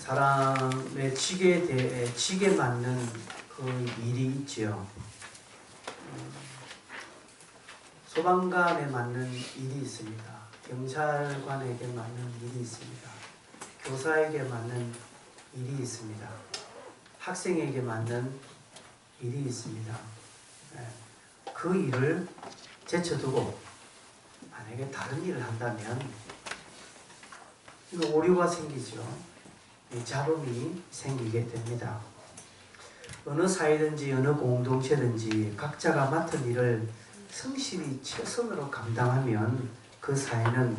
사람의 직에 맞는 그 일이 있지요. 소방관에 맞는 일이 있습니다. 경찰관에게 맞는 일이 있습니다. 교사에게 맞는 일이 있습니다. 학생에게 맞는 일이 있습니다. 그 일을 제쳐두고 만약에 다른 일을 한다면 오류가 생기죠. 잡음이 생기게 됩니다. 어느 사회든지 어느 공동체든지 각자가 맡은 일을 성실히 최선으로 감당하면 그 사회는,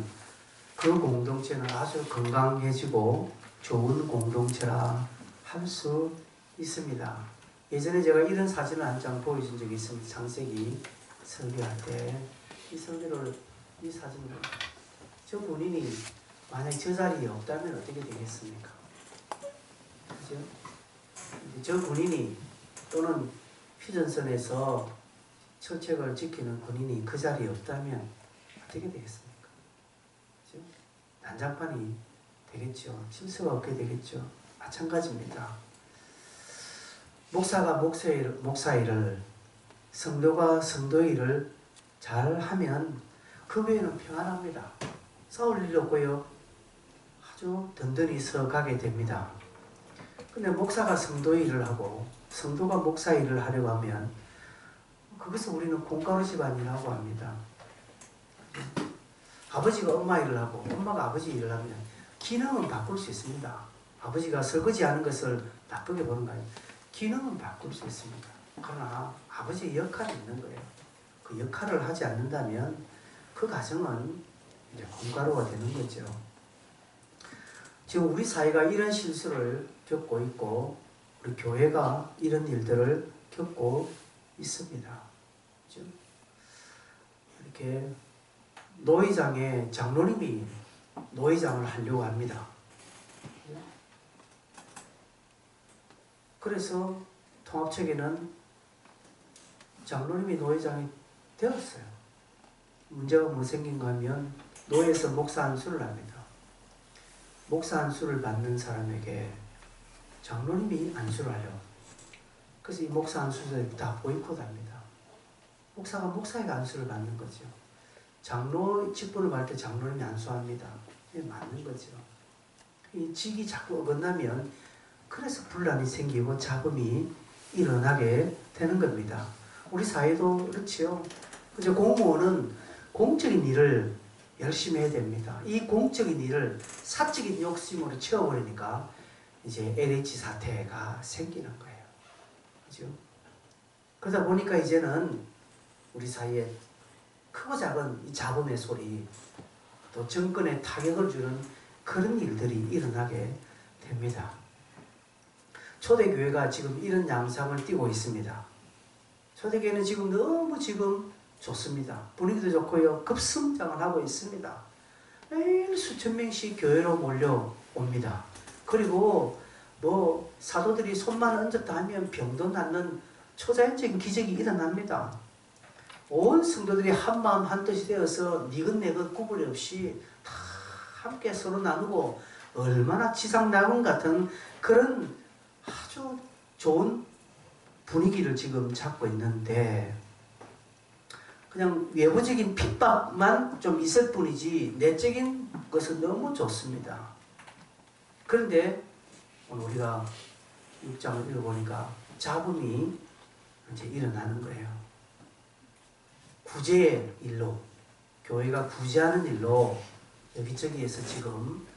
그 공동체는 아주 건강해지고 좋은 공동체라 할 수 있습니다. 예전에 제가 이런 사진을 한 장 보여준 적이 있습니다. 창세기 설교할 때 이 설교를, 이 사진을, 저 본인이 만약 저 자리에 없다면 어떻게 되겠습니까? 그죠? 저 군인이, 또는 휴전선에서 처책을 지키는 군인이 그 자리에 없다면 어떻게 되겠습니까? 그죠? 난장판이 되겠죠. 질서가 없게 되겠죠. 마찬가지입니다. 목사가 목사 일을, 성도가 성도 일을 잘 하면 그 교회는 평안합니다. 싸울 일 없고요. 아주 든든히 서가게 됩니다. 근데 목사가 성도 일을 하고 성도가 목사 일을 하려고 하면 그것을 우리는 콩가루 집안이라고 합니다. 아버지가 엄마 일을 하고 엄마가 아버지 일을 하면 기능은 바꿀 수 있습니다. 아버지가 설거지하는 것을 나쁘게 보는 거 아니에요. 기능은 바꿀 수 있습니다. 그러나 아버지의 역할이 있는 거예요. 그 역할을 하지 않는다면 그 가정은 이제 콩가루가 되는 거죠. 지금 우리 사회가 이런 실수를 겪고 있고 우리 교회가 이런 일들을 겪고 있습니다. 그렇죠? 이렇게 노회장에 장로님이 노회장을 하려고 합니다. 그래서 통합체계는 장로님이 노회장이 되었어요. 문제가 뭐 생긴가 하면 노회에서 목사 안수를 합니다. 목사 안수를 받는 사람에게 장로님이 안수를 하려고. 그래서 이 목사 안수들이 다 보이콧합니다. 목사가 목사에게 안수를 받는 거죠. 장로 직분을 받을 때 장로님이 안수합니다. 이게 맞는 거죠. 이 직이 자꾸 어긋나면 그래서 분란이 생기고 잡음이 일어나게 되는 겁니다. 우리 사회도 그렇지요. 그죠? 공무원은 공적인 일을 열심히 해야 됩니다. 이 공적인 일을 사적인 욕심으로 채워버리니까 이제 LH 사태가 생기는 거예요. 그죠? 그러다 보니까 이제는 우리 사이에 크고 작은 이 잡음의 소리, 또 정권에 타격을 주는 그런 일들이 일어나게 됩니다. 초대교회가 지금 이런 양상을 띠고 있습니다. 초대교회는 지금 너무 좋습니다. 분위기도 좋고요. 급성장을 하고 있습니다. 매일 수천 명씩 교회로 몰려옵니다. 그리고 뭐 사도들이 손만 얹었다 하면 병도 낫는 초자연적인 기적이 일어납니다. 온 성도들이 한마음 한뜻이 되어서 니긋내긋 구분 없이 다 함께 서로 나누고 얼마나 지상낙원 같은 그런 아주 좋은 분위기를 지금 잡고 있는데 그냥 외부적인 핍박만 좀 있을 뿐이지 내적인 것은 너무 좋습니다. 그런데 오늘 우리가 6장을 읽어보니까 잡음이 이제 일어나는 거예요. 구제의 일로, 교회가 구제하는 일로 여기저기에서 지금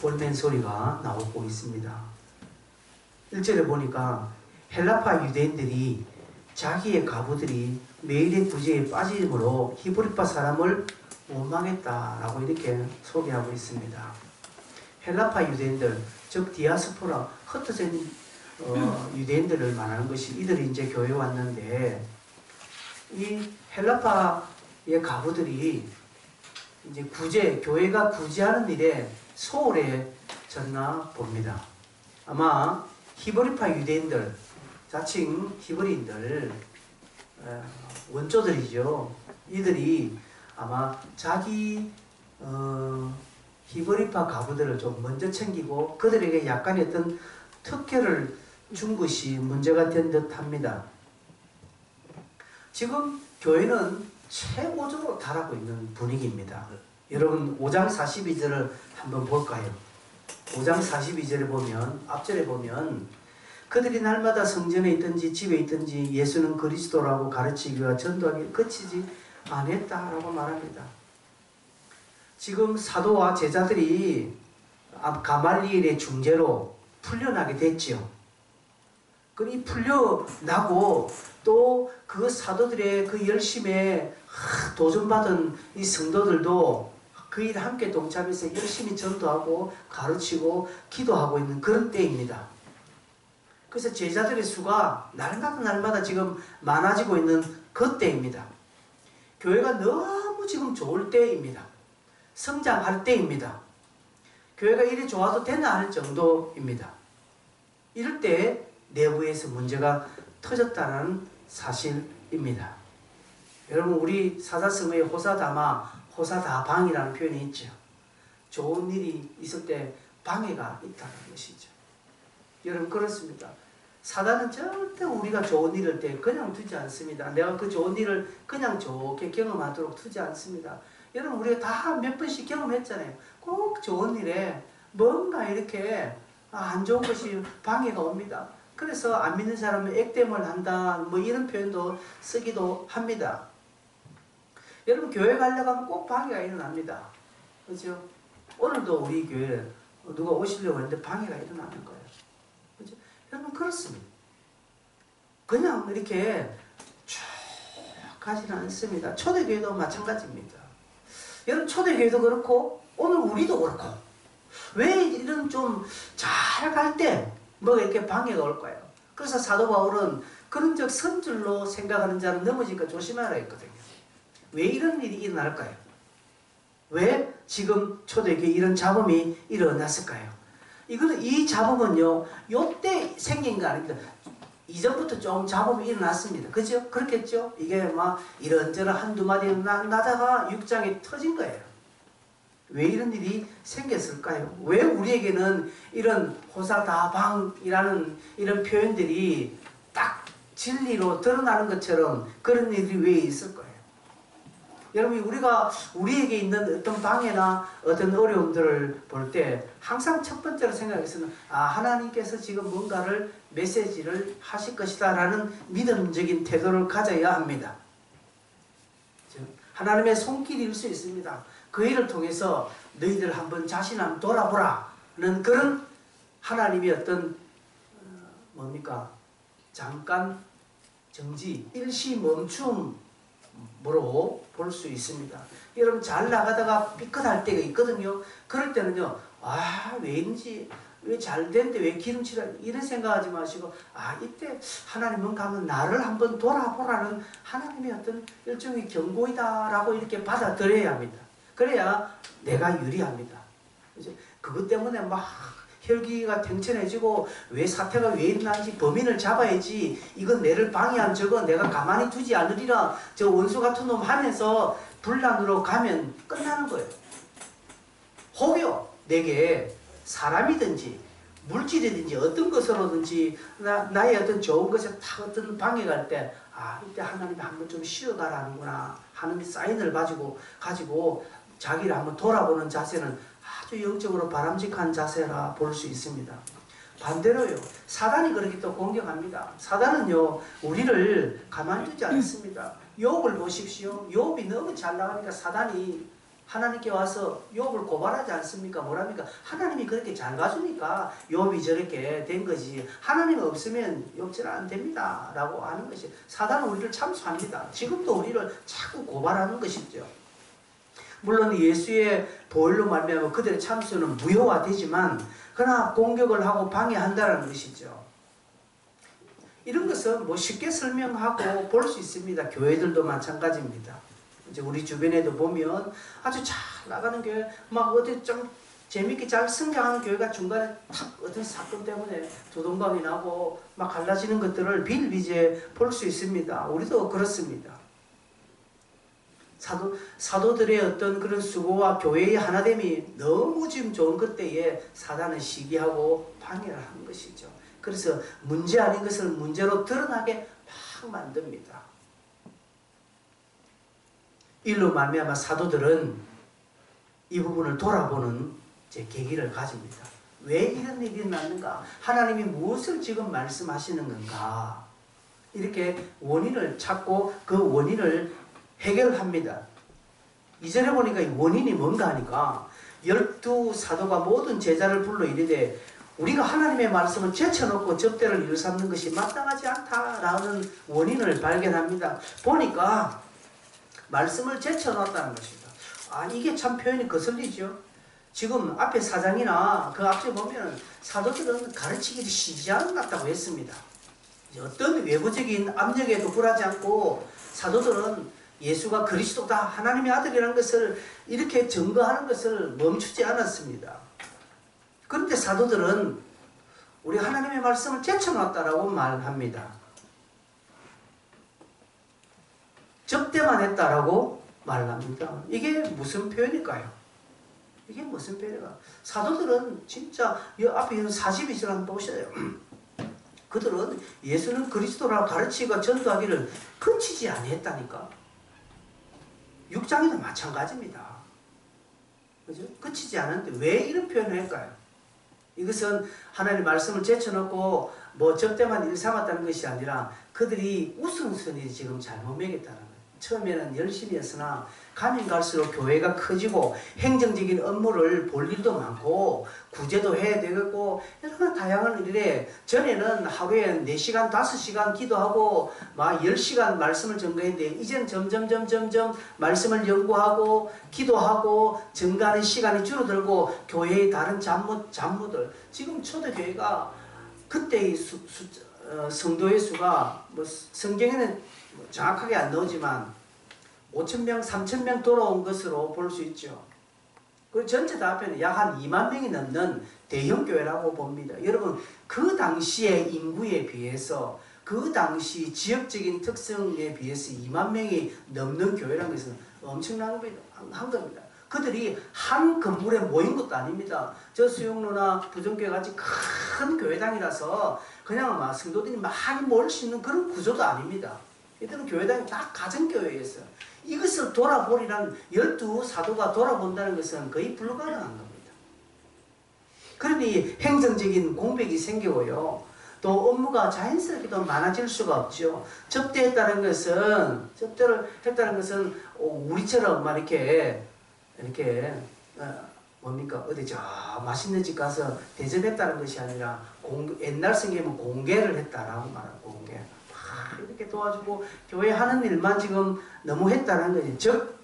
볼멘 소리가 나오고 있습니다. 1절에 보니까 헬라파 유대인들이 자기의 가부들이 매일의 구제에 빠짐으로 히브리파 사람을 원망했다라고 이렇게 소개하고 있습니다. 헬라파 유대인들, 즉 디아스포라, 흩어진 유대인들을 말하는 것이 이들이 이제 교회에 왔는데 이 헬라파의 가부들이 이제 교회가 구제하는 일에 소홀해졌나 봅니다. 아마 히브리파 유대인들, 자칭 히브리인들, 원조들이죠. 이들이 아마 자기 히브리파 가부들을 좀 먼저 챙기고 그들에게 약간의 어떤 특혜를 준 것이 문제가 된 듯합니다. 지금 교회는 최고적으로 달하고 있는 분위기입니다. 여러분 5장 42절을 한번 볼까요? 5장 42절에 보면, 앞절에 보면 그들이 날마다 성전에 있든지 집에 있든지 예수는 그리스도라고 가르치기와 전도하기 그치지 않았다라고 말합니다. 지금 사도와 제자들이 가말리엘의 중재로 풀려나게 됐지요. 이 풀려나고 또 그 사도들의 그 열심에 도전받은 이 성도들도 그 일에 함께 동참해서 열심히 전도하고 가르치고 기도하고 있는 그런 때입니다. 그래서 제자들의 수가 날마다 지금 많아지고 있는 그 때입니다. 교회가 너무 지금 좋을 때입니다. 성장할 때입니다. 교회가 이리 좋아도 되나 할 정도입니다. 이럴 때 내부에서 문제가 터졌다는 사실입니다. 여러분 우리 사자성어에 호사다방이라는 표현이 있죠. 좋은 일이 있을 때 방해가 있다는 것이죠. 여러분 그렇습니다. 사단은 절대 우리가 좋은 일을 때 그냥 두지 않습니다. 내가 그 좋은 일을 그냥 좋게 경험하도록 두지 않습니다. 여러분 우리가 다 몇 번씩 경험했잖아요. 꼭 좋은 일에 뭔가 이렇게 안 좋은 것이 방해가 옵니다. 그래서 안 믿는 사람은 액땜을 한다 뭐 이런 표현도 쓰기도 합니다. 여러분 교회 가려고 하면 꼭 방해가 일어납니다. 그렇죠? 오늘도 우리 교회에 누가 오시려고 했는데 방해가 일어나는 거예요. 그렇죠? 여러분 그렇습니다. 그냥 이렇게 쭉 가지는 않습니다. 초대교회도 마찬가지입니다. 여러분 초대교회도 그렇고 오늘 우리도 그렇고 왜 이런 좀 잘 갈 때 뭐가 이렇게 방해가 올까요? 그래서 사도 바울은 그런 적 선줄로 생각하는 자는 넘어지니까 조심하라 했거든요. 왜 이런 일이 일어날까요? 왜 지금 초대교회에 이런 잡음이 일어났을까요? 이 잡음은요, 요때 생긴 거 아닙니다. 이전부터 좀 잡음이 일어났습니다. 그죠? 그렇겠죠? 이게 막 이런저런 한두 마디 나다가 6장에 터진 거예요. 왜 이런 일이 생겼을까요? 왜 우리에게는 이런 호사다방이라는 이런 표현들이 딱 진리로 드러나는 것처럼 그런 일이 왜 있을 거예요? 여러분 우리에게 있는 어떤 방해나 어떤 어려움들을 볼 때 항상 첫 번째로 생각해서는 하나님께서 지금 뭔가를 메시지를 하실 것이다 라는 믿음적인 태도를 가져야 합니다. 하나님의 손길일 수 있습니다. 그 일을 통해서 너희들 한번 자신 한번 돌아보라는 그런 하나님의 어떤 뭡니까? 잠깐 정지, 일시 멈춤으로 볼 수 있습니다. 여러분 잘 나가다가 삐끗할 때가 있거든요. 그럴 때는요. 왜인지 왜 잘 됐는데 왜 기름칠을 이런 생각하지 마시고 이때 하나님 뭔가 하면 나를 한번 돌아보라는 하나님의 어떤 일종의 경고이다라고 이렇게 받아들여야 합니다. 그래야 내가 유리합니다. 그것 때문에 막 혈기가 탱천해지고 왜 사태가 왜 일어나는지 범인을 잡아야지 이건 내를 방해한 저건 내가 가만히 두지 않으리라 저 원수 같은 놈 하면서 분란으로 가면 끝나는 거예요. 혹여 내게 사람이든지 물질이든지 어떤 것으로든지 나의 어떤 좋은 것에 다 어떤 방해가 할 때 이때 하나님이 한번 좀 쉬어가라는구나 하는 사인을 가지고 자기를 한번 돌아보는 자세는 아주 영적으로 바람직한 자세라 볼 수 있습니다. 반대로요. 사단이 그렇게 또 공격합니다. 사단은요. 우리를 가만두지 않습니다. 욥을 보십시오. 욥이 너무 잘 나가니까 사단이 하나님께 와서 욥을 고발하지 않습니까? 뭐랍니까? 하나님이 그렇게 잘 가주니까 욥이 저렇게 된 거지. 하나님 없으면 욥처럼 안 됩니다. 라고 하는 것이 사단은 우리를 참수합니다. 지금도 우리를 자꾸 고발하는 것이죠. 물론 예수의 보혈로 말미암아 그들의 참수는 무효화되지만 그러나 공격을 하고 방해한다는 것이죠. 이런 것은 뭐 쉽게 설명하고 볼 수 있습니다. 교회들도 마찬가지입니다. 이제 우리 주변에도 보면 아주 잘 나가는 교회, 막 어디 좀 재밌게 잘 성장하는 교회가 중간에 탁 어떤 사건 때문에 두동강이 나고 막 갈라지는 것들을 비일비재해 볼 수 있습니다. 우리도 그렇습니다. 사도들의 어떤 그런 수고와 교회의 하나됨이 너무 지금 좋은 그때에 사단은 시기하고 방해를 한 것이죠. 그래서 문제 아닌 것을 문제로 드러나게 막 만듭니다. 일로 말미암아 사도들은 이 부분을 돌아보는 계기를 가집니다. 왜 이런 일이 났는가? 하나님이 무엇을 지금 말씀하시는 건가? 이렇게 원인을 찾고 그 원인을 해결합니다. 이전에 보니까 이 원인이 뭔가 하니까 12사도가 모든 제자를 불러 이르되 우리가 하나님의 말씀을 제쳐놓고 접대를 일삼는 것이 마땅하지 않다라는 원인을 발견합니다. 보니까 말씀을 제쳐놨다는 것입니다. 이게 참 표현이 거슬리죠. 지금 앞에 4장이나 그 앞에 보면 사도들은 가르치기를 쉬지 않았다고 했습니다. 어떤 외부적인 압력에도 굴하지 않고 사도들은 예수가 그리스도다, 하나님의 아들이라는 것을 이렇게 증거하는 것을 멈추지 않았습니다. 그런데 사도들은 우리 하나님의 말씀을 제쳐놨다라고 말합니다. 접대만 했다라고 말합니다. 이게 무슨 표현일까요? 이게 무슨 표현일까요? 사도들은 진짜 이 앞에 있는 42절 한번 보셔요. 그들은 예수는 그리스도라고 가르치고 전도하기를 그치지 아니했다니까. 6장에도 마찬가지입니다. 그죠? 그치지 않았는데 왜 이런 표현을 할까요? 이것은 하나님의 말씀을 제쳐놓고 뭐 접대만 일삼았다는 것이 아니라 그들이 우선순위를 지금 잘못 매겼다는 거예요. 처음에는 열심히 했으나 가면 갈수록 교회가 커지고 행정적인 업무를 볼 일도 많고 구제도 해야 되겠고 여러 다양한 일에 전에는 하루에 4시간, 5시간 기도하고 막 10시간 말씀을 전거했는데 이제는 점점 말씀을 연구하고 기도하고 증가하는 시간이 줄어들고 교회의 다른 잡무들 지금 초대교회가 그때의 성도의 수가 뭐 성경에는 정확하게 안 나오지만 5,000명, 3,000명 돌아온 것으로 볼 수 있죠. 그 전체 다 합해는 약 한 2만 명이 넘는 대형 교회라고 봅니다. 여러분 그 당시의 인구에 비해서 그 당시 지역적인 특성에 비해서 2만 명이 넘는 교회라는 것은 엄청난 겁니다. 그들이 한 건물에 모인 것도 아닙니다. 저 수용로나 부정교회 같이 큰 교회당이라서 그냥 막 성도들이 많이 모일 수 있는 그런 구조도 아닙니다. 이들은 교회당이 다 가정교회였어요. 이것을 돌아보리란 12사도가 돌아본다는 것은 거의 불가능한 겁니다. 그러니 행정적인 공백이 생기고요. 또 업무가 자연스럽게도 많아질 수가 없죠. 접대를 했다는 것은 우리처럼 막 이렇게 뭡니까? 어디 저 맛있는 집 가서 대접했다는 것이 아니라 옛날 성경에는 공개를 했다라고 말하고 공개. 이렇게 도와주고 교회 하는 일만 지금 너무 했다는 거죠. 즉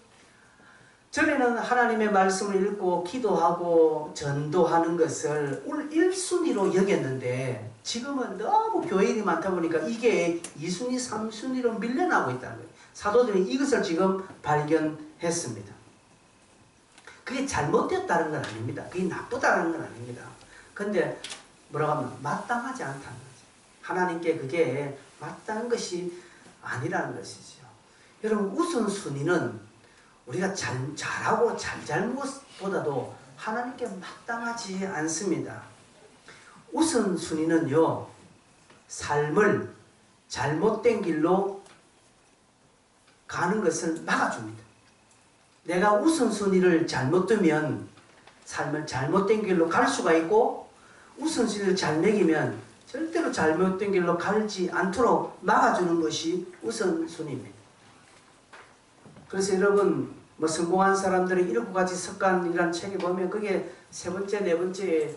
전에는 하나님의 말씀을 읽고 기도하고 전도하는 것을 1순위로 여겼는데 지금은 너무 교회 일이 많다 보니까 이게 2순위, 3순위로 밀려나고 있다는 거예요. 사도들이 이것을 지금 발견했습니다. 그게 잘못되었다는 건 아닙니다. 그게 나쁘다는 건 아닙니다. 근데 뭐라고 하면 마땅하지 않다는 거죠. 하나님께 그게 마땅한 것이 아니라는 것이죠. 여러분 우선순위는 우리가 잘하고 잘잘못보다도 하나님께 마땅하지 않습니다. 우선순위는요. 삶을 잘못된 길로 가는 것을 막아줍니다. 내가 우선순위를 잘못 두면 삶을 잘못된 길로 갈 수가 있고 우선순위를 잘 매기면 절대로 잘못된 길로 가지 않도록 막아주는 것이 우선순위입니다. 그래서 여러분 뭐 성공한 사람들의 7가지 습관이라는 책에 보면 그게 3번째, 4번째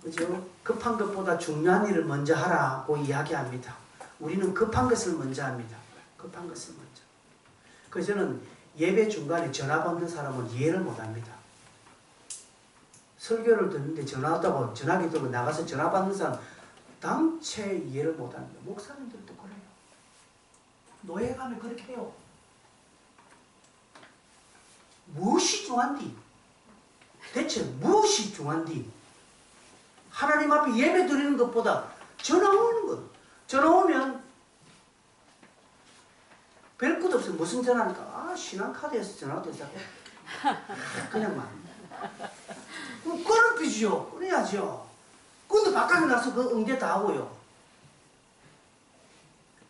그죠? 급한 것보다 중요한 일을 먼저 하라고 이야기합니다. 우리는 급한 것을 먼저 합니다. 급한 것을 먼저. 그래서 저는 예배 중간에 전화 받는 사람은 이해를 못합니다. 설교를 듣는데 전화 왔다고 전화기 들고 나가서 전화 받는 사람 당체 이해를 못합니다. 목사님들도 그래요. 노예 가면 그렇게 해요. 무엇이 중요한디? 대체 무엇이 중요한디? 하나님 앞에 예배 드리는 것보다 전화 오는 것. 전화 오면 별 것 없어. 무슨 전화니까 신한카드에서 전화도 되자고 그냥 막 끊을 빚이요. 끊어야죠. 근데 바깥에 나서 그 응대 다 하고요.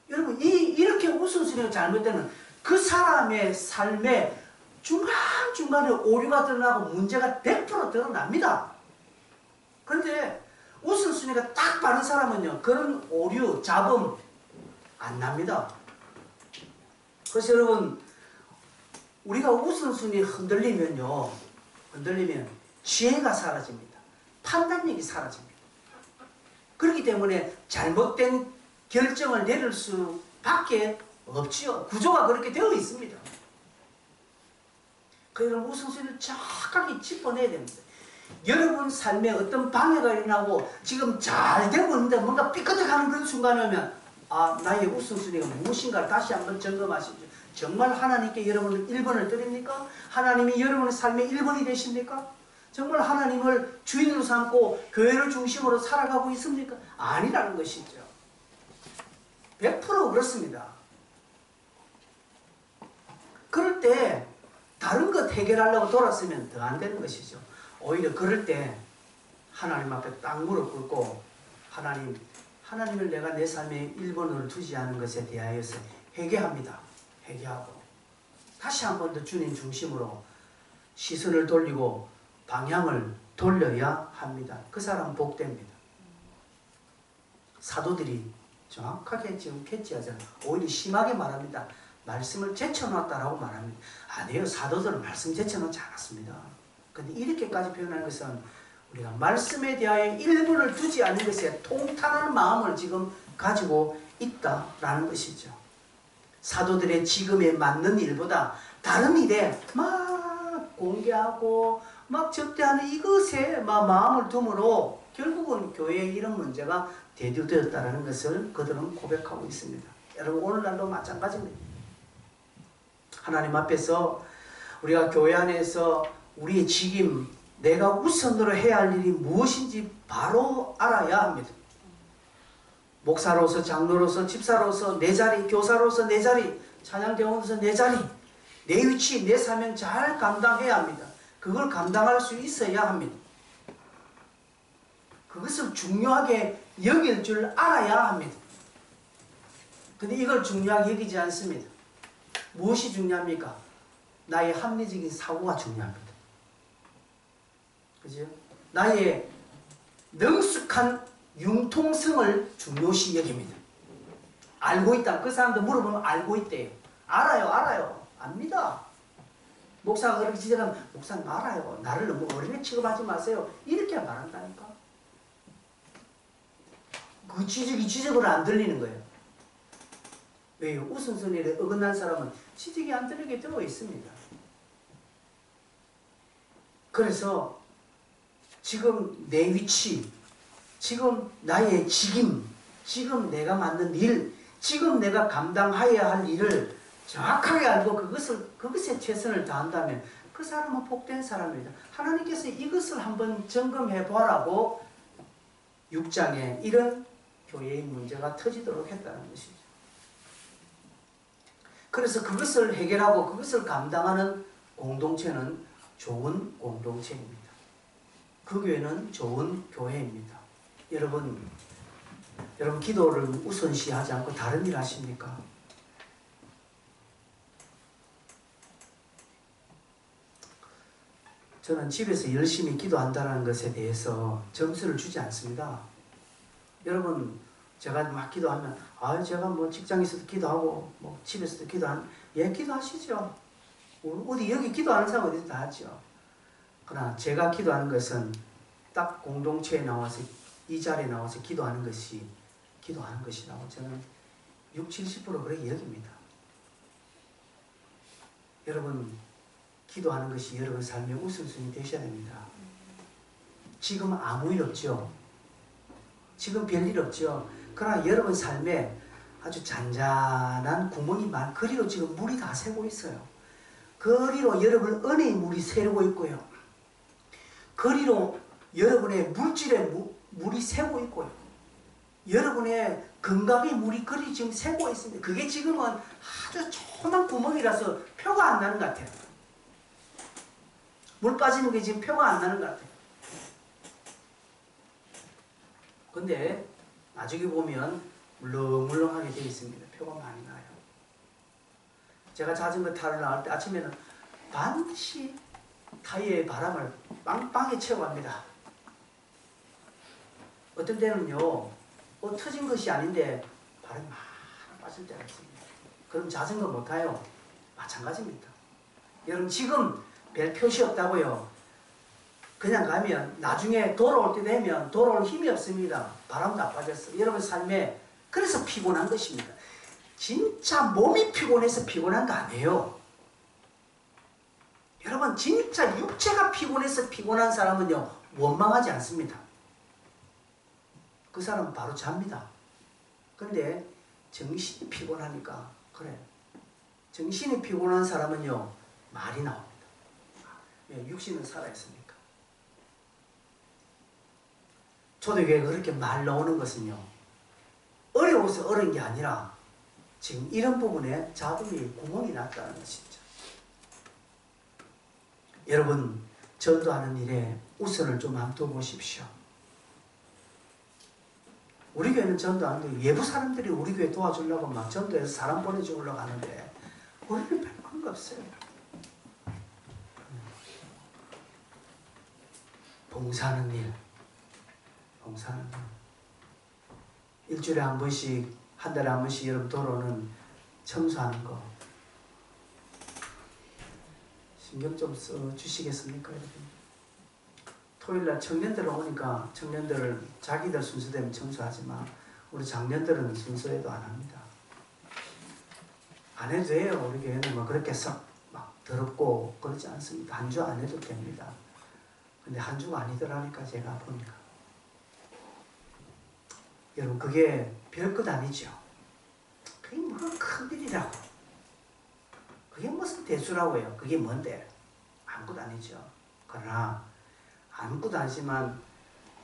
여러분 이렇게 우선순위가 잘못되는 그 사람의 삶에 중간중간에 오류가 드러나고 문제가 100% 드러납니다. 그런데 우선순위가 딱 바른 사람은요, 그런 오류, 잡음 안 납니다. 그래서 여러분, 우리가 우선순위 흔들리면 지혜가 사라집니다. 판단력이 사라집니다. 그렇기 때문에 잘못된 결정을 내릴 수밖에 없지요. 구조가 그렇게 되어 있습니다. 그러니까 우선순위를 정확하게 짚어내야 됩니다. 여러분 삶에 어떤 방해가 일어나고 지금 잘 되고 있는데 뭔가 삐끗하는 그런 순간에 오면 나의 우선순위가 무엇인가 다시 한번 점검하십시오. 정말 하나님께 여러분은 1번을 드립니까? 하나님이 여러분의 삶의 1번이 되십니까? 정말 하나님을 주인으로 삼고 교회를 중심으로 살아가고 있습니까? 아니라는 것이죠. 100% 그렇습니다. 그럴 때 다른 것 해결하려고 돌았으면 더 안 되는 것이죠. 오히려 그럴 때 하나님 앞에 딱 무릎 꿇고 하나님을 내가 내 삶의 1번으로 두지 않은 것에 대하여서 회개합니다. 회개하고 다시 한 번 더 주님 중심으로 시선을 돌리고 방향을 돌려야 합니다. 그 사람은 복됩니다. 사도들이 정확하게 지금 캐치하잖아요. 오히려 심하게 말합니다. 말씀을 제쳐놨다라고 말합니다. 아니에요. 사도들은 말씀 제쳐놓지 않았습니다. 근데 이렇게까지 표현하는 것은 우리가 말씀에 대하여 1분을 두지 않는 것에 통탄한 마음을 지금 가지고 있다라는 것이죠. 사도들의 지금에 맞는 일보다 다른 일에 막 공개하고 막 접대하는 이것에 막 마음을 둠으로 결국은 교회에 이런 문제가 대두되었다는 것을 그들은 고백하고 있습니다. 여러분 오늘날도 마찬가지입니다. 하나님 앞에서 우리가 교회 안에서 우리의 직임, 내가 우선으로 해야 할 일이 무엇인지 바로 알아야 합니다. 목사로서, 장로로서, 집사로서 내 자리, 교사로서 내 자리, 찬양대원으로서 내 자리, 내 위치, 내 사명 잘 감당해야 합니다. 그걸 감당할 수 있어야 합니다. 그것을 중요하게 여길 줄 알아야 합니다. 근데 이걸 중요하게 여기지 않습니다. 무엇이 중요합니까? 나의 합리적인 사고가 중요합니다. 그죠? 나의 능숙한 융통성을 중요시 여깁니다. 알고 있다. 그 사람도 물어보면 알고 있대요. 알아요. 압니다. 목사가 그렇게 지적하면 목사님 알아요. 나를 너무 어린애 취급하지 마세요. 이렇게 말한다니까. 그 지적을 안 들리는 거예요. 왜요? 우선순위에 어긋난 사람은 지적이 안 들리게 되어 있습니다. 그래서 지금 내 위치, 지금 나의 직임, 지금 내가 맡는 일, 지금 내가 감당해야 할 일을 정확하게 알고 그것에 최선을 다한다면 그 사람은 복된 사람입니다. 하나님께서 이것을 한번 점검해 보라고 6장에 이런 교회의 문제가 터지도록 했다는 것이죠. 그래서 그것을 해결하고 그것을 감당하는 공동체는 좋은 공동체입니다. 그 교회는 좋은 교회입니다. 여러분 기도를 우선시하지 않고 다른 일 하십니까? 저는 집에서 열심히 기도한다는 것에 대해서 점수를 주지 않습니다. 여러분 제가 막 기도하면 제가 뭐 직장에서도 기도하고 뭐 집에서도 기도하시죠. 어디 여기 기도하는 사람 어디서 다 하죠. 그러나 제가 기도하는 것은 딱 공동체에 나와서 이 자리에 나와서 기도하는 것이라고 저는 60-70% 그렇게 여깁니다. 여러분 기도하는 것이 여러분 삶의 우선순위 되셔야 됩니다. 지금 아무 일 없죠. 지금 별일 없죠. 그러나 여러분 삶에 아주 잔잔한 구멍이 그리로 지금 물이 다 새고 있어요. 그리로 여러분 은혜의 물이 새고 있고요. 그리로 여러분의 물질의 물이 새고 있고요. 여러분의 건강의 물이 그리 지금 새고 있습니다. 그게 지금은 아주 조그만 구멍이라서 표가 안 나는 것 같아요. 물 빠지는 게 지금 표가 안 나는 것 같아요. 근데 나중에 보면 물렁물렁하게 되어 있습니다. 표가 많이 나요. 제가 자전거 타러 나갈 때 아침에는 반드시 타이어에 바람을 빵빵히 채워 갑니다. 어떤 때는요, 터진 것이 아닌데 바람이 막 빠질 때가 있습니다. 그럼 자전거 못 타요? 마찬가지입니다. 여러분 지금 별 표시 없다고요. 그냥 가면 나중에 돌아올 때 되면 돌아올 힘이 없습니다. 바람 다 빠졌어. 여러분 삶에 그래서 피곤한 것입니다. 진짜 몸이 피곤해서 피곤한 거 아니에요. 여러분 진짜 육체가 피곤해서 피곤한 사람은요 원망하지 않습니다. 그 사람은 바로 잡니다. 근데 정신이 피곤하니까 그래. 정신이 피곤한 사람은요 말이 나옵니다. 왜? 육신은 살아있으니까. 초대교회가 그렇게 말 나오는 것은요 어려워서 어려운 게 아니라 지금 이런 부분에 자금이 구멍이 났다는 것이죠. 여러분 전도하는 일에 우선을 좀 한번 둬보십시오. 우리 교회는 전도하는데 외부 사람들이 우리 교회 도와주려고 막 전도해서 사람 보내주려고 하는데 우리는 별 그런 거 없어요. 봉사하는 일, 봉사하는 일. 일주일에 한 번씩, 한 달에 한 번씩 여러분 돌아오는 청소하는 거. 신경 좀 써주시겠습니까, 여러분? 토요일날 청년들 오니까 청년들을 자기들 순서대로 청소하지만 우리 장년들은 순서에도 안 합니다. 안 해도 돼요. 우리 교회는 뭐 그렇게 막 더럽고 그러지 않습니다. 한 주 안 해도 됩니다. 근데 한 주가 아니더라니까 제가 보니까. 여러분 그게 별것 아니죠. 그게 뭐 큰일이라고. 그게 무슨 대수라고요. 그게 뭔데? 아무것도 아니죠. 그러나 아무것도 아니지만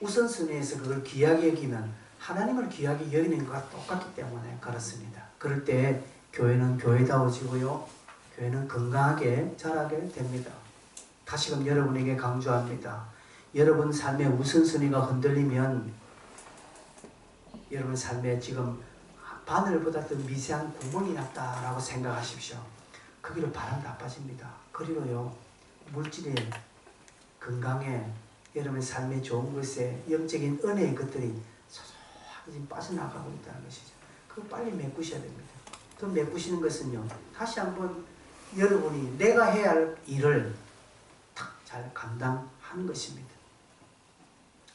우선순위에서 그걸 귀하게 여기면 하나님을 귀하게 여기는 것과 똑같기 때문에 그렇습니다. 그럴 때 교회는 교회다워지고요. 교회는 건강하게 자라게 됩니다. 다시금 여러분에게 강조합니다. 여러분 삶의 우선순위가 흔들리면 여러분 삶에 지금 바늘보다 더 미세한 구멍이 났다라고 생각하십시오. 거기로 바람 다 빠집니다. 그리고요 물질에 건강에 여러분의 삶의 좋은 것에 영적인 은혜의 것들이 소소하게 지금 빠져나가고 있다는 것이죠. 그거 빨리 메꾸셔야 됩니다. 그 메꾸시는 것은요 다시 한번 여러분이 내가 해야 할 일을 탁 잘 감당하는 것입니다.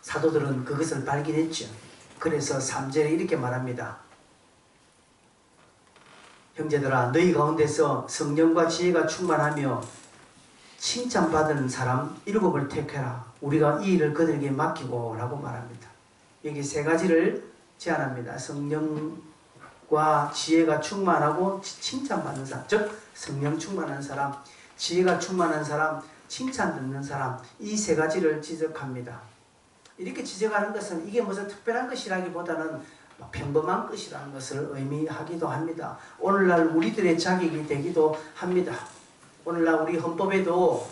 사도들은 그것을 발견했죠. 그래서 3절에 이렇게 말합니다. 형제들아 너희 가운데서 성령과 지혜가 충만하며 칭찬받은 사람 7을 택해라. 우리가 이 일을 그들에게 맡기고 라고 말합니다. 여기 세 가지를 제안합니다. 성령과 지혜가 충만하고 칭찬받는 사람, 즉 성령 충만한 사람, 지혜가 충만한 사람, 칭찬 듣는 사람, 이 세 가지를 지적합니다. 이렇게 지적하는 것은 이게 무슨 특별한 것이라기보다는 평범한 것이라는 것을 의미하기도 합니다. 오늘날 우리들의 자격이 되기도 합니다. 오늘날 우리 헌법에도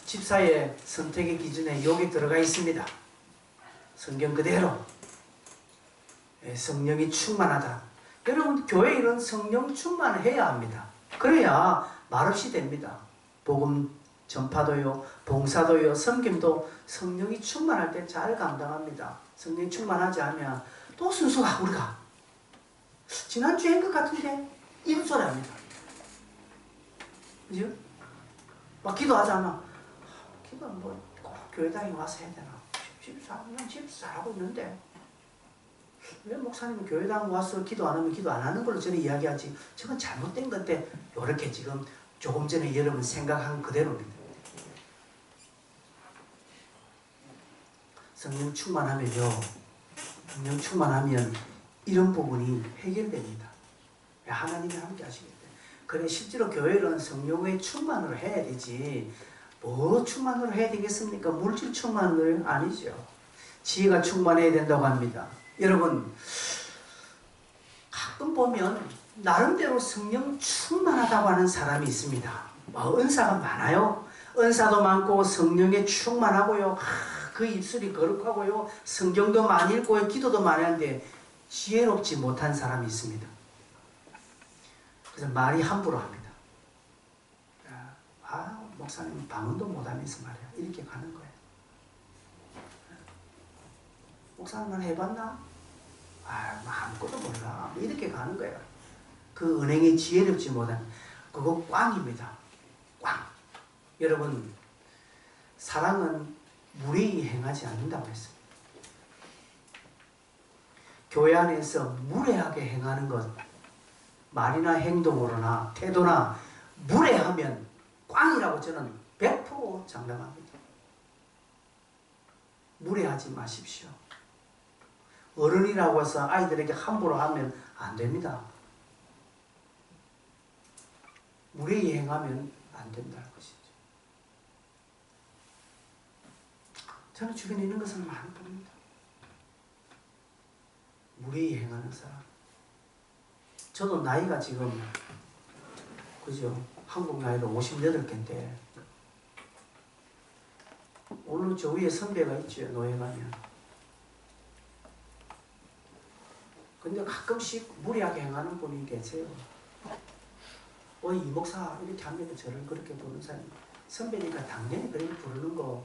집사의 선택의 기준에 여기 들어가 있습니다. 성경 그대로 성령이 충만하다. 여러분 교회 일은 성령 충만해야 합니다. 그래야 말없이 됩니다. 복음 전파도요, 봉사도요, 섬김도 성령이 충만할 때 잘 감당합니다. 성령이 충만하지 않으면 또 순수가 우리가 지난주에 한 것 같은데 이런 소리 합니다. 그죠? 막 기도하자면 기도 뭐 꼭 교회당에 와서 해야 되나? 집에서 잘하고 있는데 왜 목사님은 교회당 와서 기도 안 하면 기도 안 하는 걸로 저는 이야기하지? 저건 잘못된 건데 이렇게 지금 조금 전에 여러분 생각한 그대로입니다. 성령 충만하면요. 성령 충만하면 이런 부분이 해결됩니다. 하나님이 함께 하시기 때문에. 그래 실제로 교회는 성령의 충만으로 해야 되지 뭐 충만으로 해야 되겠습니까? 물질 충만은 아니죠. 지혜가 충만해야 된다고 합니다. 여러분 가끔 보면 나름대로 성령 충만하다고 하는 사람이 있습니다. 은사가 많아요. 은사도 많고 성령에 충만하고요. 그 입술이 거룩하고요. 성경도 많이 읽고요. 기도도 많이 하는데 지혜롭지 못한 사람이 있습니다. 그래서 말이 함부로 합니다. 목사님 방언도 못하면서 말이야. 이렇게 가는 거예요. 목사님은 해봤나? 아무것도 몰라. 이렇게 가는 거예요. 그 은행이 지혜롭지 못한 그거 꽝입니다. 꽝. 여러분, 사랑은 무례히 행하지 않는다고 했습니다. 교회 안에서 무례하게 행하는 것, 말이나 행동으로나 태도나 무례하면 꽝이라고 저는 100% 장담합니다. 무례하지 마십시오. 어른이라고 해서 아이들에게 함부로 하면 안 됩니다. 무례히 행하면 안 된다는 것이죠. 저는 주변에 있는 것을 많이 봅니다. 무례히 행하는 사람. 저도 나이가 지금 그죠? 한국 나이로 58개인데 오늘 저 위에 선배가 있죠. 노예 가면. 근데 가끔씩 무리하게 행하는 분이 계세요. 이 목사 이렇게 하면 저를 그렇게 부르는 사람이 선배니까 당연히 그렇게 부르는 거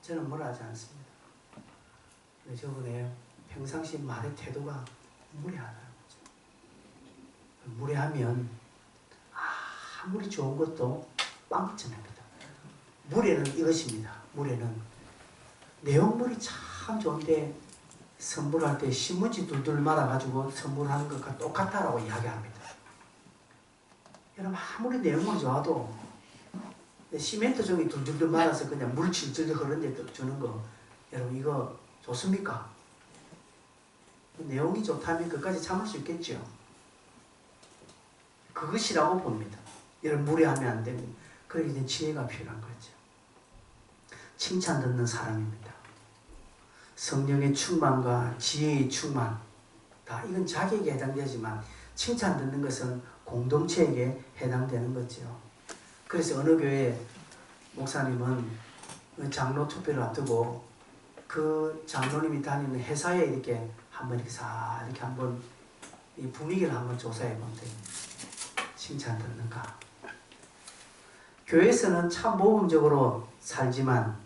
저는 뭐라 하지 않습니다. 근데 저번에 평상시 말의 태도가 무례하다는 거죠. 무례하면 아무리 좋은 것도 빵점입니다. 무례는 이것입니다. 무례는 내용물이 참 좋은데 선물할 때 신문지 둘둘 말아가지고 선물하는 것과 똑같다라고 이야기합니다. 여러분 아무리 내용물이 좋아도 시멘트 종이 둘둘 말아서 그냥 물 질질 흐르는데 주는 거 여러분 이거 좋습니까? 내용이 좋다면 그까지 참을 수 있겠죠. 그것이라고 봅니다. 여러분 무례하면 안 됩니다. 그러기 전 지혜가 필요한 거죠. 칭찬 듣는 사람입니다. 성령의 충만과 지혜의 충만 다 이건 자기에게 해당되지만 칭찬 듣는 것은 공동체에게 해당되는 거죠. 그래서 어느 교회 목사님은 장로 투표를 앞두고 그 장로님이 다니는 회사에 이렇게 한번 이렇게 한번 이 분위기를 한번 조사해 보면 됩니다. 칭찬 듣는가? 교회에서는 참 모범적으로 살지만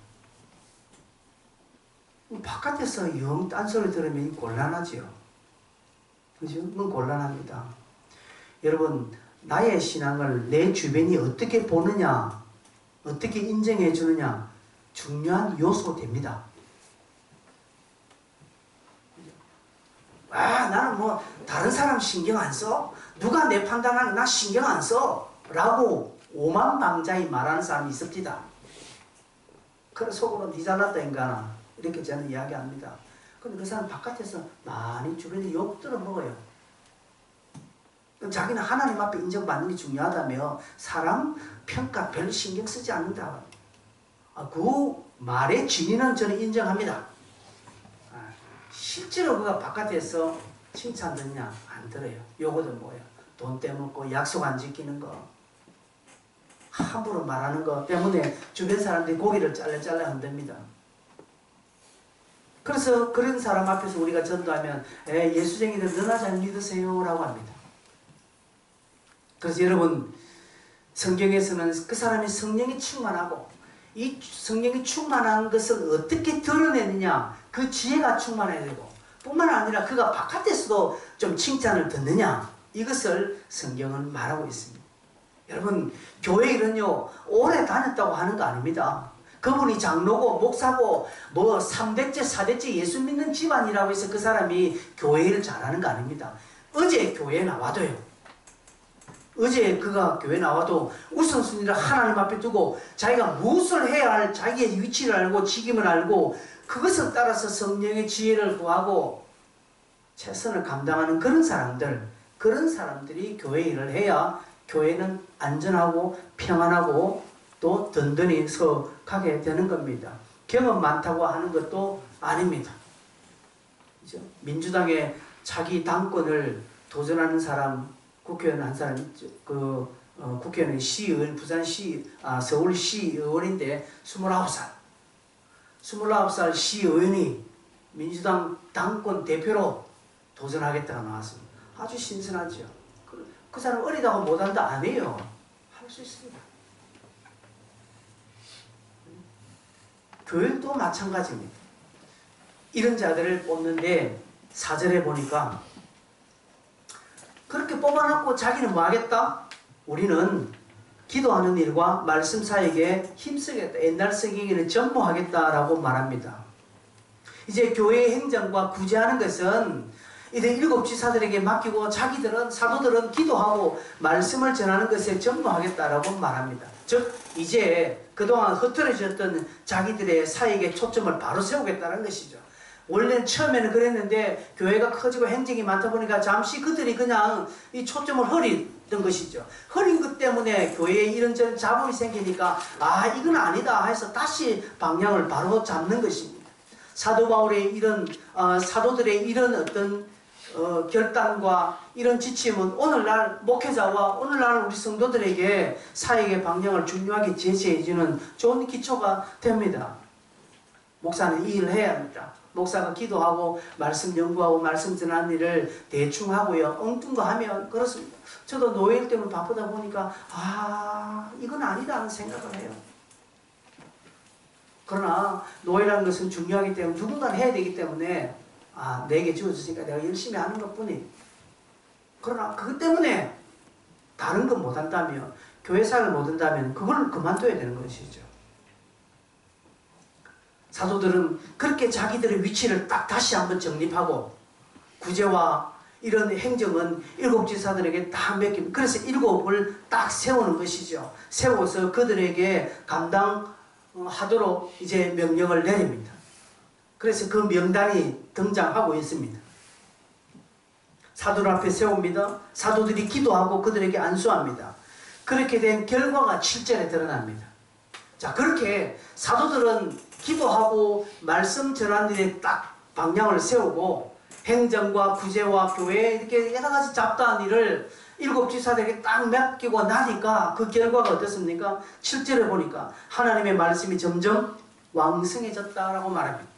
바깥에서 영 딴소리 들으면 곤란하지요. 그죠? 그건 곤란합니다. 여러분, 나의 신앙을 내 주변이 어떻게 보느냐, 어떻게 인정해 주느냐, 중요한 요소 됩니다. 나는 뭐, 다른 사람 신경 안 써? 누가 내 판단하는 나 신경 안 써? 라고 오만방자히 말하는 사람이 있습니다. 그래, 속으로 니 잘났다, 인간아. 이렇게 저는 이야기합니다. 근데 그 사람 바깥에서 많이 주변에 욕 들어먹어요. 자기는 하나님 앞에 인정받는 게 중요하다며 사람 평가 별로 신경 쓰지 않는다. 그 말의 진위는 저는 인정합니다. 실제로 그가 바깥에서 칭찬 듣냐? 안 들어요. 요거는 뭐예요? 돈 떼먹고 약속 안 지키는 거, 함부로 말하는 거 때문에 주변 사람들이 고개를 잘라 흔듭니다. 그래서 그런 사람 앞에서 우리가 전도하면 예수쟁이들 너나 잘 믿으세요 라고 합니다. 그래서 여러분 성경에서는 그 사람이 성령이 충만하고 이 성령이 충만한 것을 어떻게 드러내느냐 그 지혜가 충만해야 되고 뿐만 아니라 그가 바깥에서도 좀 칭찬을 듣느냐 이것을 성경은 말하고 있습니다. 여러분 교회 일은요 오래 다녔다고 하는 거 아닙니다. 그분이 장로고 목사고 뭐 3대째 4대째 예수 믿는 집안이라고 해서 그 사람이 교회 일을 잘하는 거 아닙니다. 어제 교회에 나와도요. 어제 그가 교회 나와도 우선순위를 하나님 앞에 두고 자기가 무엇을 해야 할 자기의 위치를 알고 직임을 알고 그것을 따라서 성령의 지혜를 구하고 최선을 감당하는 그런 사람들이 교회 일을 해야 교회는 안전하고 평안하고 또 든든히 서가게 되는 겁니다. 경험 많다고 하는 것도 아닙니다. 그죠? 민주당의 자기 당권을 도전하는 사람, 국회의원 한 사람, 국회의원은 시의원, 서울시의원인데 29살. 29살 시의원이 민주당 당권 대표로 도전하겠다고 나왔습니다. 아주 신선하죠. 그 사람 어리다고 못한다 아니에요. 할 수 있습니다. 교육도 마찬가지입니다. 이런 자들을 뽑는데 4절에 보니까 그렇게 뽑아놓고 자기는 뭐 하겠다? 우리는 기도하는 일과 말씀 사역에 힘쓰겠다. 옛날 성경에는 전무하겠다라고 말합니다. 이제 교회의 행정과 구제하는 것은 이들 7 지사들에게 맡기고 자기들은 사도들은 기도하고 말씀을 전하는 것에 전무하겠다라고 말합니다. 즉 이제 그동안 흐트러졌던 자기들의 사역에 초점을 바로 세우겠다는 것이죠. 원래는 처음에는 그랬는데 교회가 커지고 행정이 많다 보니까 잠시 그들이 그냥 이 초점을 흐리던 것이죠. 흐린 것 때문에 교회에 이런저런 잡음이 생기니까 아 이건 아니다 해서 다시 방향을 바로 잡는 것입니다. 사도 바울의 이런 사도들의 이런 어떤 결단과 이런 지침은 오늘날 목회자와 오늘날 우리 성도들에게 사역의 방향을 중요하게 제시해주는 좋은 기초가 됩니다. 목사는 이 일을 해야 합니다. 목사가 기도하고 말씀 연구하고 말씀 전하는 일을 대충 하고요. 엉뚱 거 하면 그렇습니다. 저도 노예일 때문에 바쁘다 보니까 아 이건 아니다는 생각을 해요. 그러나 노예라는 것은 중요하기 때문에 누군가는 해야 되기 때문에 아 내게 주어졌으니까 내가 열심히 하는 것뿐이. 그러나 그것 때문에 다른 건 못한다면 교회사를 못한다면 그걸 그만둬야 되는 것이죠. 사도들은 그렇게 자기들의 위치를 딱 다시 한번 정립하고 구제와 이런 행정은 7 지사들에게 다 맡깁니다. 그래서 7을 딱 세우는 것이죠. 세워서 그들에게 감당하도록 이제 명령을 내립니다. 그래서 그 명단이 등장하고 있습니다. 사도들 앞에 세웁니다. 사도들이 기도하고 그들에게 안수합니다. 그렇게 된 결과가 7절에 드러납니다. 자, 그렇게 사도들은 기도하고 말씀 전하는 일에 딱 방향을 세우고 행정과 구제와 교회 이렇게 여러 가지 잡다한 일을 7 지사들에게 딱 맡기고 나니까 그 결과가 어떻습니까? 7절에 보니까 하나님의 말씀이 점점 왕성해졌다라고 말합니다.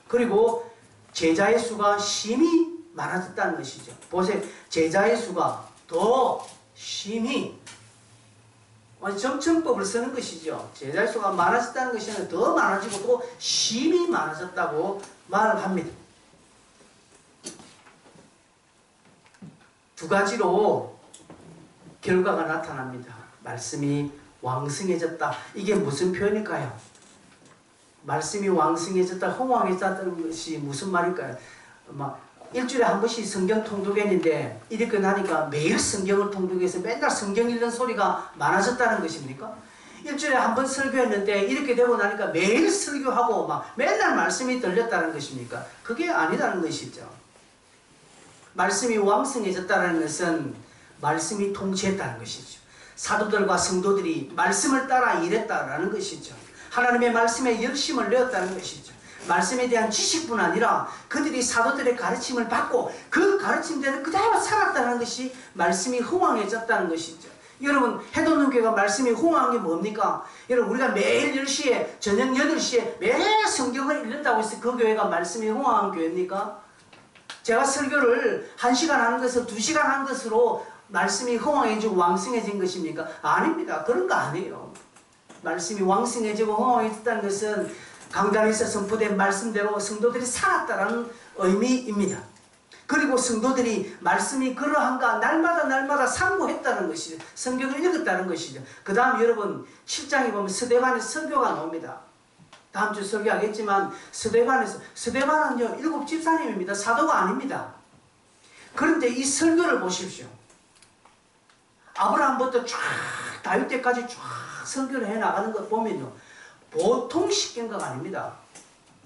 그리고 제자의 수가 심히 많아졌다는 것이죠. 보세요. 제자의 수가 더 심히 점층법을 쓰는 것이죠. 제자의 수가 많아졌다는 것이 아니라 더 많아지고 또 심히 많아졌다고 말을 합니다. 두 가지로 결과가 나타납니다. 말씀이 왕성해졌다. 이게 무슨 표현일까요? 말씀이 왕성해졌다, 흥왕해졌다는 것이 무슨 말일까요? 일주일에 한 번씩 성경 통독했는데 이렇게 나니까 매일 성경을 통독해서 맨날 성경 읽는 소리가 많아졌다는 것입니까? 일주일에 한 번 설교했는데 이렇게 되고 나니까 매일 설교하고 맨날 말씀이 들렸다는 것입니까? 그게 아니라는 것이죠. 말씀이 왕성해졌다는 것은 말씀이 통치했다는 것이죠. 사도들과 성도들이 말씀을 따라 일했다는 것이죠. 하나님의 말씀에 열심을 내었다는 것이죠. 말씀에 대한 지식뿐 아니라 그들이 사도들의 가르침을 받고 그 가르침대로 그대로 살았다는 것이 말씀이 흥왕해졌다는 것이죠. 여러분 해돋는 교회가 말씀이 흥왕한 게 뭡니까? 여러분 우리가 매일 10시에 저녁 8시에 매일 성경을 읽는다고 해서 그 교회가 말씀이 흥왕한 교회입니까? 제가 설교를 1시간 하는 것을 2시간 한 것으로 말씀이 흥왕해지고 왕성해진 것입니까? 아닙니다. 그런 거 아니에요. 말씀이 왕성해지고 흥왕해졌다는 것은 강단에서 선포된 말씀대로 성도들이 살았다는 의미입니다. 그리고 성도들이 말씀이 그러한가 날마다 삼고했다는 것이죠. 성경을 읽었다는 것이죠. 그 다음 여러분 7장에 보면 스데반의 설교가 나옵니다. 다음 주 설교하겠지만 스데반은요 7 집사님입니다. 사도가 아닙니다. 그런데 이 설교를 보십시오. 아브라함부터 쫙 다윗 때까지 쫙 설교를 해나가는 것 보면요 보통 식견가가 아닙니다.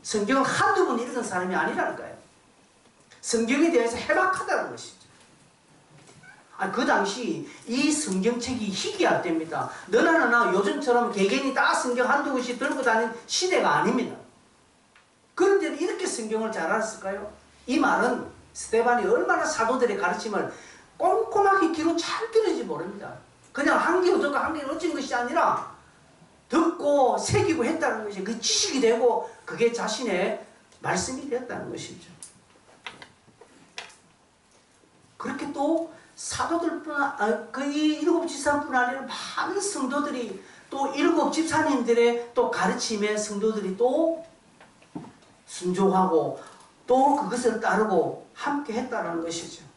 성경을 한두 번 읽은 사람이 아니라니까요. 성경에 대해서 해박하다는 것이죠. 그 당시 이 성경책이 희귀할 때입니다. 너나 나나 요즘처럼 개개인이 다 성경 한두 권씩 들고 다니는 시대가 아닙니다. 그런데 이렇게 성경을 잘 알았을까요? 이 말은 스데반이 얼마나 사도들의 가르침을 꼼꼼하게 귀로 잘 들을지 모릅니다. 그냥 한 귀로 듣고 한 귀로 어찌는 것이 아니라 듣고 새기고 했다는 것이 그 지식이 되고 그게 자신의 말씀이 되었다는 것이죠. 그렇게 또 사도들뿐 그 일곱 집사뿐 아니라 많은 성도들이 또 일곱 집사님들의 또 가르침에 성도들이 또 순종하고 또 그것을 따르고 함께 했다는 것이죠.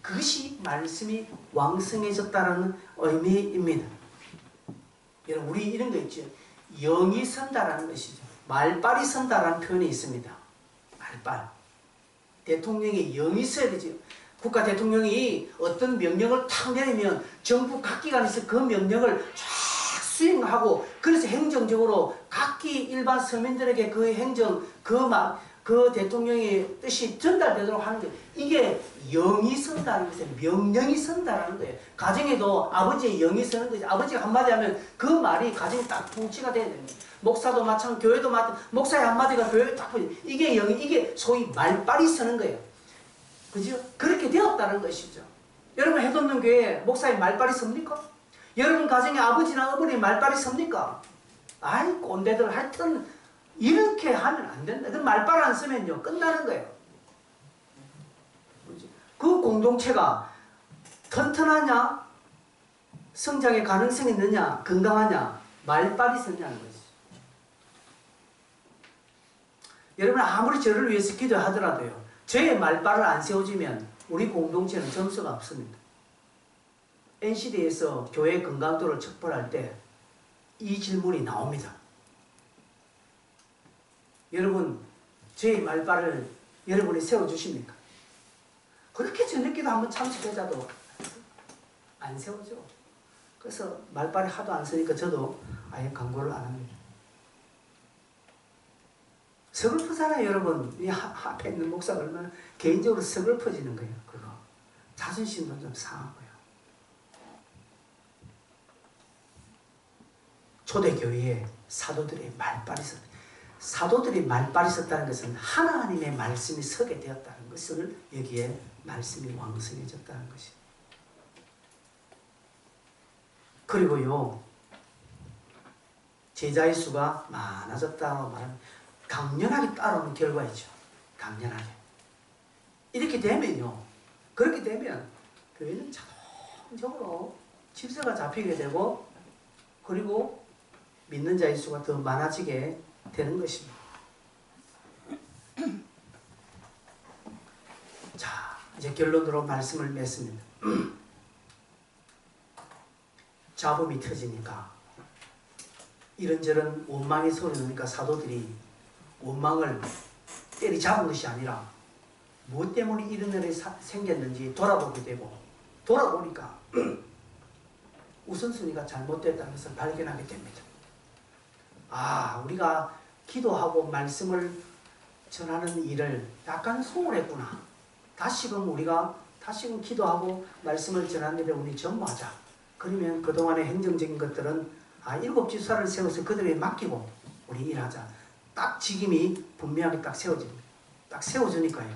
그것이 말씀이 왕성해졌다는 의미입니다. 여러분 우리 이런 거 있죠. 영이 선다라는 것이죠. 말빨이 선다라는 표현이 있습니다. 말빨. 대통령의 영이 써야 되죠. 국가 대통령이 어떤 명령을 탁 내리면 정부 각 기관에서 그 명령을 쫙 수행하고 그래서 행정적으로 각기 일반 서민들에게 그 행정 그 대통령의 뜻이 전달되도록 하는 거예요. 이게 영이 선다는 것은 명령이 선다는 거예요. 가정에도 아버지의 영이 서는 거죠. 아버지가 한마디 하면 그 말이 가정이 딱 통치가 돼야 됩니다. 목사도 마찬가지, 교회도 마찬가지, 목사의 한마디가 교회에 딱 보이죠. 이게 영이, 이게 소위 말빨이 서는 거예요. 그죠? 그렇게 되었다는 것이죠. 여러분 해돋는 교회에 목사의 말빨이 섭니까? 여러분 가정에 아버지나 어머니 말빨이 섭니까? 아이 꼰대들 하여튼 이렇게 하면 안 된다. 그 말빨 안 쓰면요 끝나는 거예요. 그 공동체가 튼튼하냐, 성장의 가능성이 있느냐, 건강하냐, 말빨이 섰냐는 거지. 여러분 아무리 저를 위해서 기도하더라도요 저의 말빨을 안 세워지면 우리 공동체는 점수가 없습니다. NCD에서 교회 건강도를 척벌할 때 이 질문이 나옵니다. 여러분 저의 말빨을 여러분이 세워주십니까? 그렇게 저녁기도 한번 참석해자도 안 세워져. 그래서 말빨이 하도 안 쓰니까 저도 아예 광고를 안 합니다. 서글프잖아요 여러분. 이 앞에 있는 목사가 얼마나 개인적으로 서글퍼지는 거예요. 그거 자존심도 좀 상하고요. 초대교회에 사도들의 말빨이 섰다. 사도들이 말빨이 섰다는 것은 하나님의 말씀이 서게 되었다는 것을 여기에 말씀이 왕성해졌다는 것이. 그리고요 제자의 수가 많아졌다고 말하면 강렬하게 따라오는 결과이죠. 강렬하게. 이렇게 되면요. 그렇게 되면 교회는 자동적으로 질서가 잡히게 되고 그리고 믿는 자의 수가 더 많아지게 되는 것입니다. 자, 이제 결론으로 말씀을 맺습니다. 잡음이 터지니까 이런저런 원망의 소리 나니까 사도들이 원망을 때리잡은 것이 아니라 무엇 때문에 이런 일이 생겼는지 돌아보게 되고 돌아보니까 우선순위가 잘못됐다는 것을 발견하게 됩니다. 아, 우리가 기도하고 말씀을 전하는 일을 약간 소홀했구나. 다시금 기도하고 말씀을 전하는 일에 우리 전무하자. 그러면 그동안의 행정적인 것들은 일곱 집사를 세워서 그들에게 맡기고 우리 일하자. 딱 직임이 분명하게 딱 세워집니다. 딱 세워주니까요.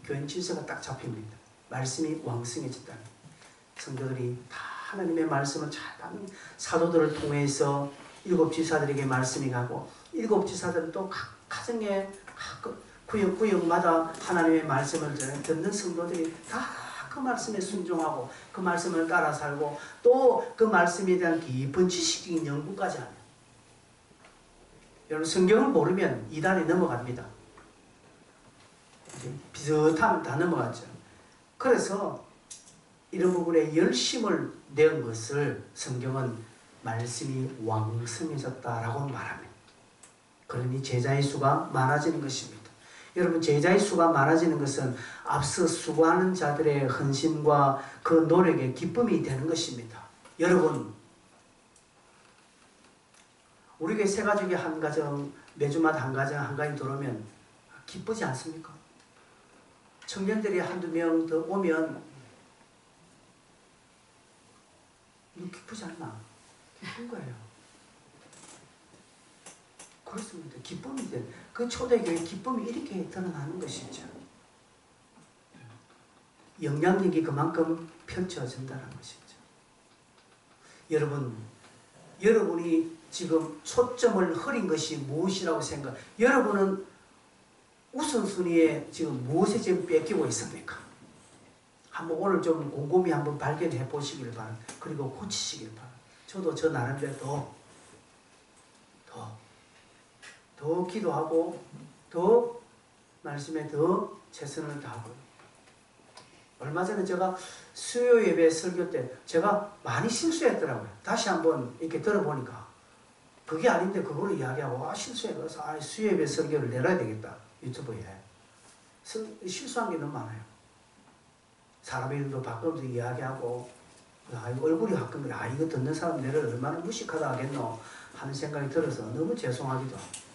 교인 질서가 딱 잡힙니다. 말씀이 왕성해졌다는 성도들이 다 하나님의 말씀을 잘 받는 사도들을 통해서 일곱 지사들에게 말씀이 가고 일곱 지사들은 또 각 가정에 각 구역마다 하나님의 말씀을 듣는 성도들이 다 그 말씀에 순종하고 그 말씀을 따라 살고 또 그 말씀에 대한 깊은 지식적인 연구까지 합니다. 여러분 성경을 모르면 이단에 넘어갑니다. 비슷하면 다 넘어갔죠. 그래서 이런 부분에 열심을 낸 것을 성경은 말씀이 왕성해졌다라고 말합니다. 그러니 제자의 수가 많아지는 것입니다. 여러분 제자의 수가 많아지는 것은 앞서 수고하는 자들의 헌신과 그 노력의 기쁨이 되는 것입니다. 여러분 우리 교회 세 가족이 한 가정 매주마다 한 가정 들어오면 기쁘지 않습니까? 청년들이 한두 명 더 오면 이거 기쁘지 않나? 기쁜 거예요. 그렇습니다. 기쁨이 돼. 그 초대교회 기쁨이 이렇게 드러나는 것이죠. 영향력이 그만큼 펼쳐진다는 것이죠. 여러분이 지금 초점을 흐린 것이 무엇이라고 여러분은 우선순위에 지금 무엇에 지금 뺏기고 있습니까? 한번 오늘 좀 곰곰이 한번 발견해 보시길 바랍니다. 그리고 고치시길 바랍니다. 저도 저 나름대로 더 기도하고 더 말씀에 더 최선을 다하고요. 얼마 전에 제가 수요 예배 설교 때 제가 많이 실수했더라고요. 다시 한번 이렇게 들어보니까 그게 아닌데 그거를 이야기하고 실수해서 수요 예배 설교를 내놔야 되겠다. 유튜브에. 실수한 게 너무 많아요. 사람 이름도 바꿔서 이야기하고 얼굴이 바꾼 거야. 이거 듣는 사람 내를 얼마나 무식하다 하겠노 하는 생각이 들어서 너무 죄송하기도 하고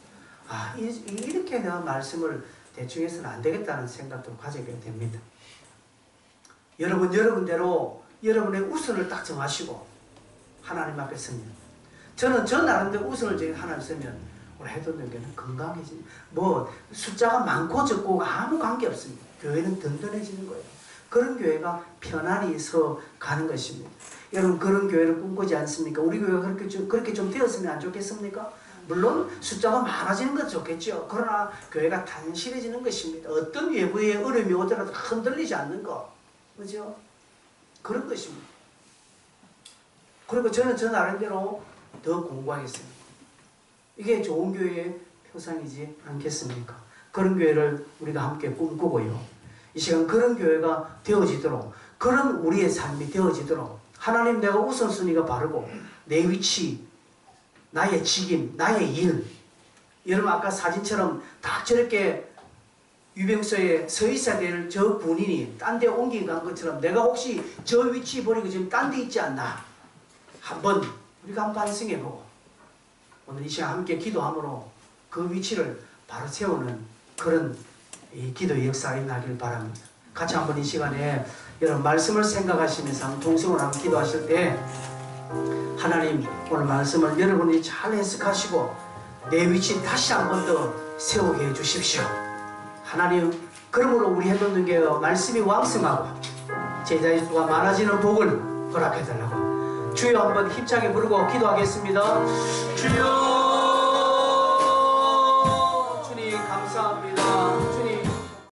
이렇게 내가 말씀을 대충 해서는 안 되겠다는 생각도 가지게 됩니다. 여러분대로 여러분의 우선을 딱 정하시고 하나님 앞에 서면 저는 저 나름대로 우선을 정해 하나님 서면 우리 해돋는 교회는 건강해지는 숫자가 많고 적고 아무 관계 없습니다. 교회는 든든해지는 거예요. 그런 교회가 편안히 서 가는 것입니다. 여러분 그런 교회를 꿈꾸지 않습니까? 우리 교회가 그렇게 좀 되었으면 안 좋겠습니까? 물론 숫자가 많아지는 것도 좋겠죠. 그러나 교회가 단실해지는 것입니다. 어떤 외부의 어려움이 오더라도 흔들리지 않는 것. 그죠? 그런 것입니다. 그리고 저는 저 나름대로 더 공부하겠습니다. 이게 좋은 교회의 표상이지 않겠습니까? 그런 교회를 우리가 함께 꿈꾸고요. 이 시간 그런 교회가 되어지도록, 그런 우리의 삶이 되어지도록 하나님 내가 우선순위가 바르고 내 위치, 나의 직임, 나의 일. 여러분 아까 사진처럼 다 저렇게 유병소에 서 있어야 될 저 군인이 딴 데 옮겨간 것처럼 내가 혹시 저 위치 버리고 지금 딴 데 있지 않나? 한번 우리가 한번 반성해보고 오늘 이 시간 함께 기도함으로 그 위치를 바로 세우는 그런 이 기도의 역사가 나길 바랍니다. 같이 한번 이 시간에 여러분 말씀을 생각하시면서 한번 동성으로 한번 기도하실 때 하나님 오늘 말씀을 여러분이 잘 해석하시고 내 위치 다시 한번 더 세우게 해주십시오. 하나님 그러므로 우리 해놓는 게 말씀이 왕성하고 제자의 수가 많아지는 복을 허락해달라고 주여 한번 힘차게 부르고 기도하겠습니다. 주여 주님 감사합니다.